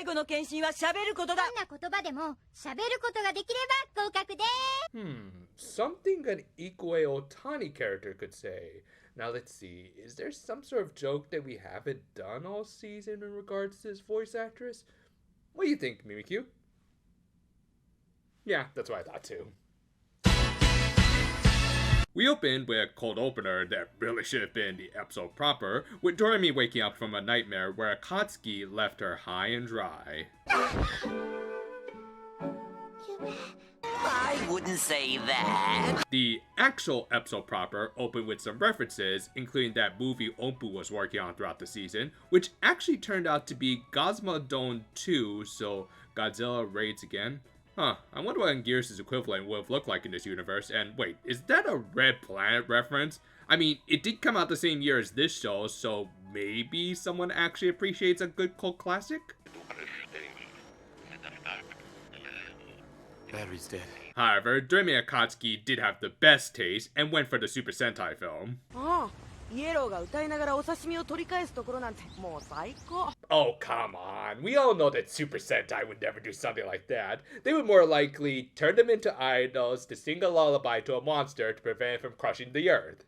最後の検診は喋ることだ。どんな言葉でも喋ることができれば合格です。Something an Ikue Otani character could say. Now let's see, is there some sort of joke that we haven't done all season in regards to this voice actress? What do you think, Mimikyu? Yeah, that's what I thought too. We opened with a cold opener that really should have been the episode proper, with Doremi waking up from a nightmare where Akatsuki left her high and dry. I wouldn't say that. The actual episode proper opened with some references, including that movie Ompu was working on throughout the season, which actually turned out to be Gozmodon 2, so Godzilla raids again. Huh, I wonder what Gears' equivalent would have looked like in this universe, and wait, is that a Red Planet reference? I mean, it did come out the same year as this show, so maybe someone actually appreciates a good cult classic? Battery's dead. However, Doremi Akatsuki did have the best taste and went for the Super Sentai film. Oh, come on. We all know that Super Sentai would never do something like that. They would more likely turn them into idols to sing a lullaby to a monster to prevent it from crushing the earth.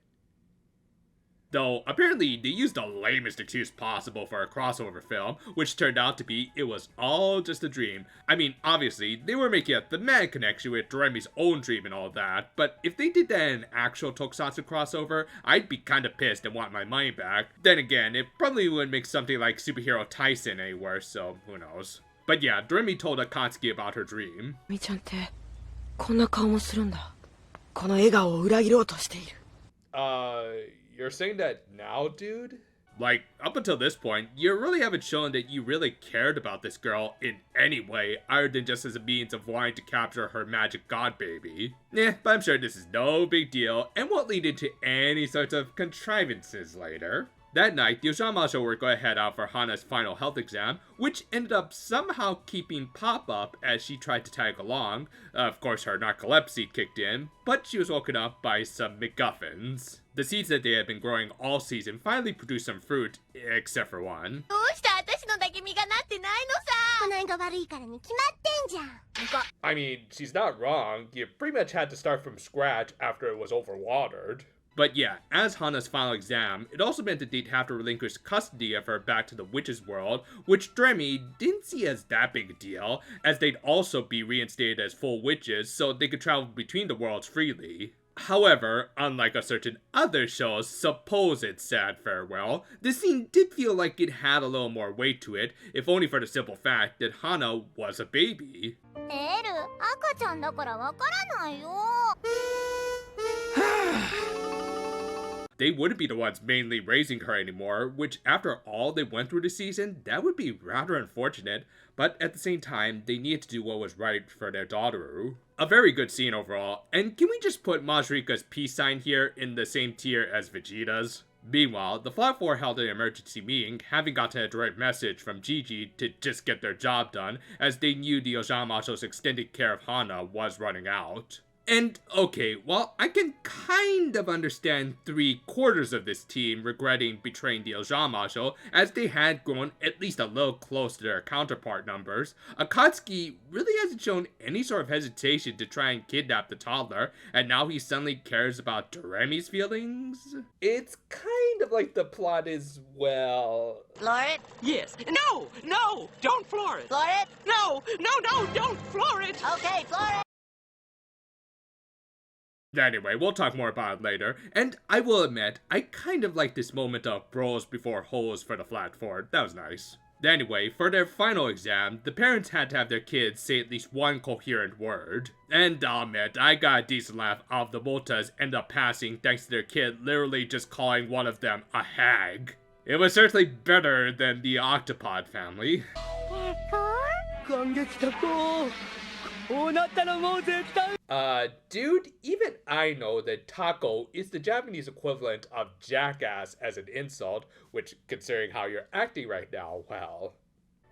Though, apparently, they used the lamest excuse possible for a crossover film, which turned out to be it was all just a dream. I mean, obviously, they were making a thematic connection with Doremi's own dream and all that, but if they did that in an actual tokusatsu crossover, I'd be kinda pissed and want my money back. Then again, it probably wouldn't make something like Superhero Tyson any worse, so who knows. But yeah, Doremi told Akatsuki about her dream. You're saying that now, dude? Like, up until this point, you really haven't shown that you really cared about this girl in any way, other than just as a means of wanting to capture her magic god baby. Yeah, but I'm sure this is no big deal, and won't lead into any sorts of contrivances later. That night, the Ojamajo were going to head out for Hana's final health exam, which ended up somehow keeping Pop up as she tried to tag along. Of course, her narcolepsy kicked in, but she was woken up by some MacGuffins. The seeds that they had been growing all season finally produced some fruit, except for one. I mean, she's not wrong. You pretty much had to start from scratch after it was overwatered. But yeah, as Hana's final exam, it also meant that they'd have to relinquish custody of her back to the witch's world, which Doremi didn't see as that big a deal, as they'd also be reinstated as full witches so they could travel between the worlds freely. However, unlike a certain other show's supposed sad farewell, this scene did feel like it had a little more weight to it, if only for the simple fact that Hana was a baby. They wouldn't be the ones mainly raising her anymore, which after all they went through this season, that would be rather unfortunate, but at the same time, they needed to do what was right for their daughter. A very good scene overall, and can we just put Majorika's peace sign here in the same tier as Vegeta's? Meanwhile, the Flat 4 held an emergency meeting, having gotten a direct message from Gigi to just get their job done, as they knew the Ojamajo's extended care of Hana was running out. And, okay, well, I can kind of understand 3/4 of this team regretting betraying the Ojamajo, as they had grown at least a little close to their counterpart numbers. Akatsuki really hasn't shown any sort of hesitation to try and kidnap the toddler, and now he suddenly cares about Doremi's feelings? It's kind of like the plot is, well... Floor it? Yes. No! No! Don't floor it! Floor it? No! No, no! Don't floor it! Okay, floor it! Anyway, we'll talk more about it later, and I will admit, I kind of like this moment of bros before hoes for the Flat 4, that was nice. Anyway, for their final exam, the parents had to have their kids say at least one coherent word. And I'll admit, I got a decent laugh out of the Motas end up passing thanks to their kid literally just calling one of them a hag. It was certainly better than the Octopod family. Dude, even I know that taco is the Japanese equivalent of jackass as an insult, which, considering how you're acting right now, well.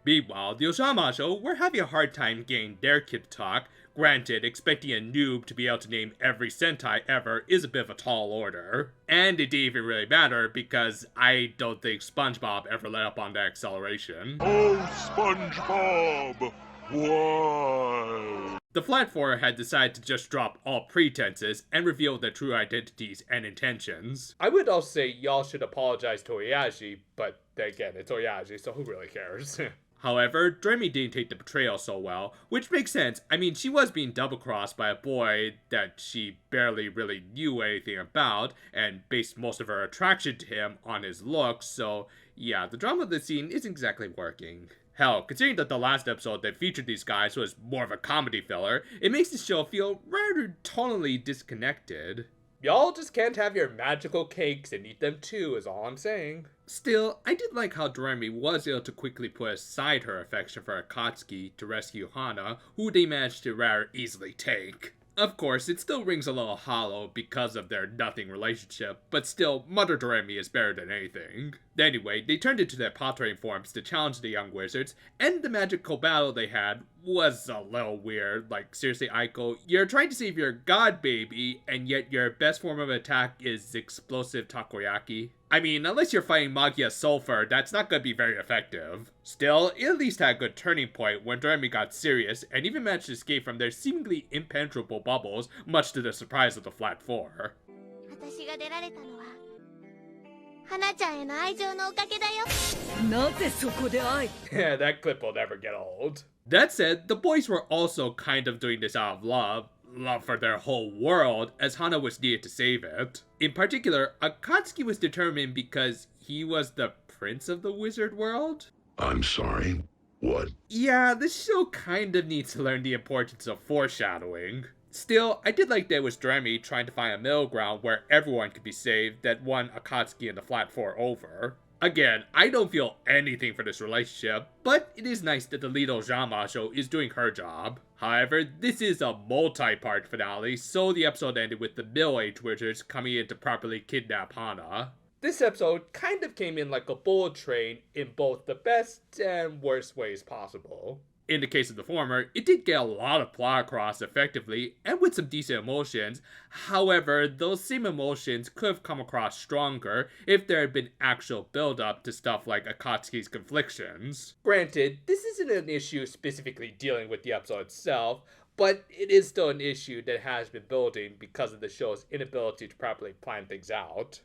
Meanwhile, the Ojamajo were having a hard time getting their kid to talk, Granted, expecting a noob to be able to name every Sentai ever is a bit of a tall order. And it didn't even really matter because I don't think SpongeBob ever let up on that acceleration. Oh, SpongeBob! Why? The Flat Four had decided to just drop all pretenses and reveal their true identities and intentions. I would also say y'all should apologize to Oyaji, but again, it's Oyaji, so who really cares? However, Doremi didn't take the betrayal so well, which makes sense. I mean, she was being double-crossed by a boy that she barely really knew anything about, and based most of her attraction to him on his looks, so yeah, the drama of the scene isn't exactly working. Hell, considering that the last episode that featured these guys was more of a comedy filler, it makes the show feel rather tonally disconnected. Y'all just can't have your magical cakes and eat them too, is all I'm saying. Still, I did like how Doremi was able to quickly put aside her affection for Akatsuki to rescue Hana, who they managed to rather easily take. Of course, it still rings a little hollow because of their nothing relationship, but still, Mother Doremi is better than anything. Anyway, they turned into their pottering forms to challenge the young wizards, and the magical battle they had was a little weird. Like, seriously, Aiko, you're trying to save your god baby, and yet your best form of attack is explosive takoyaki? I mean, unless you're fighting Magia Sulfur, that's not gonna be very effective. Still, it at least had a good turning point when Doremi got serious and even managed to escape from their seemingly impenetrable bubbles, much to the surprise of the Flat Four. 私が出られたのは花ちゃんへの愛情のおかげだよ。なぜそこで愛 Yeah, that clip will never get old. That said, the boys were also kind of doing this out of love for their whole world, as Hana was needed to save it. In particular, Akatsuki was determined because he was the prince of the wizard world? I'm sorry, what? Yeah, this show kind of needs to learn the importance of foreshadowing. Still, I did like that it was Doremi trying to find a middle ground where everyone could be saved that won Akatsuki and the Flat Four over. Again, I don't feel anything for this relationship, but it is nice that the lead Ojamajo is doing her job. However, this is a multi-part finale, so the episode ended with the middle-aged wizards coming in to properly kidnap Hana. This episode kind of came in like a bullet train in both the best and worst ways possible. In the case of the former, it did get a lot of plot across effectively and with some decent emotions. However, those same emotions could have come across stronger if there had been actual build-up to stuff like Akatsuki's conflictions. Granted, this isn't an issue specifically dealing with the episode itself, but it is still an issue that has been building because of the show's inability to properly plan things out.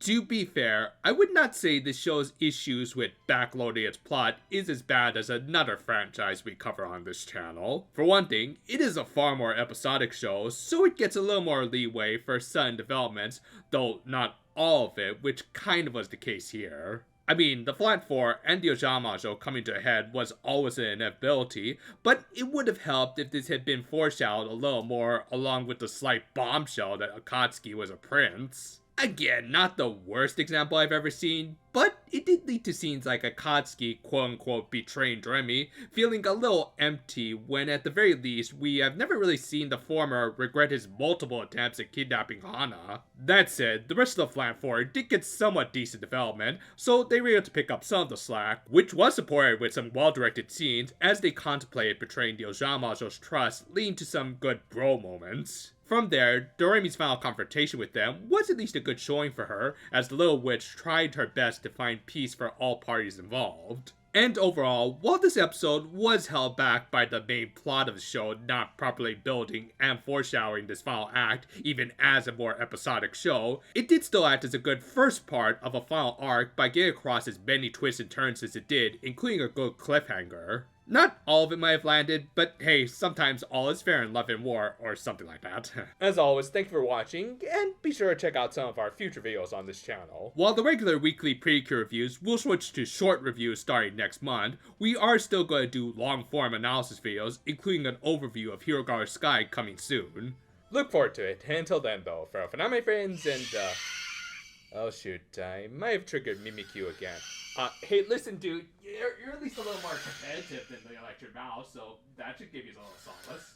To be fair, I would not say the show's issues with backloading its plot is as bad as another franchise we cover on this channel. For one thing, it is a far more episodic show, so it gets a little more leeway for sudden developments, though not all of it, which kind of was the case here. I mean, the Flat Four and the Ojamajo coming to a head was always an inevitability, but it would have helped if this had been foreshadowed a little more along with the slight bombshell that Akatsuki was a prince. Again, not the worst example I've ever seen, but it did lead to scenes like Akatsuki quote-unquote betraying Doremi, feeling a little empty when at the very least we have never really seen the former regret his multiple attempts at kidnapping Hana. That said, the rest of the Flat Four did get somewhat decent development, so they were able to pick up some of the slack, which was supported with some well-directed scenes as they contemplated betraying the Ojamajo's trust, leading to some good bro moments. From there, Doremi's final confrontation with them was at least a good showing for her, as the little witch tried her best to find peace for all parties involved. And overall, while this episode was held back by the main plot of the show not properly building and foreshadowing this final act, even as a more episodic show, it did still act as a good first part of a final arc by getting across as many twists and turns as it did, including a good cliffhanger. Not all of it might have landed, but hey, sometimes all is fair in love and war, or something like that. As always, thank you for watching, and be sure to check out some of our future videos on this channel. While the regular weekly Pretty reviews will switch to short reviews starting next month, we are still going to do long-form analysis videos, including an overview of Hirogaru Sky coming soon. Look forward to it. Until then, though, for now, my friends, and oh shoot, I might have triggered Mimikyu again. Hey, listen, dude, you're at least a little more competitive than the Electric Mouse, so that should give you a little solace.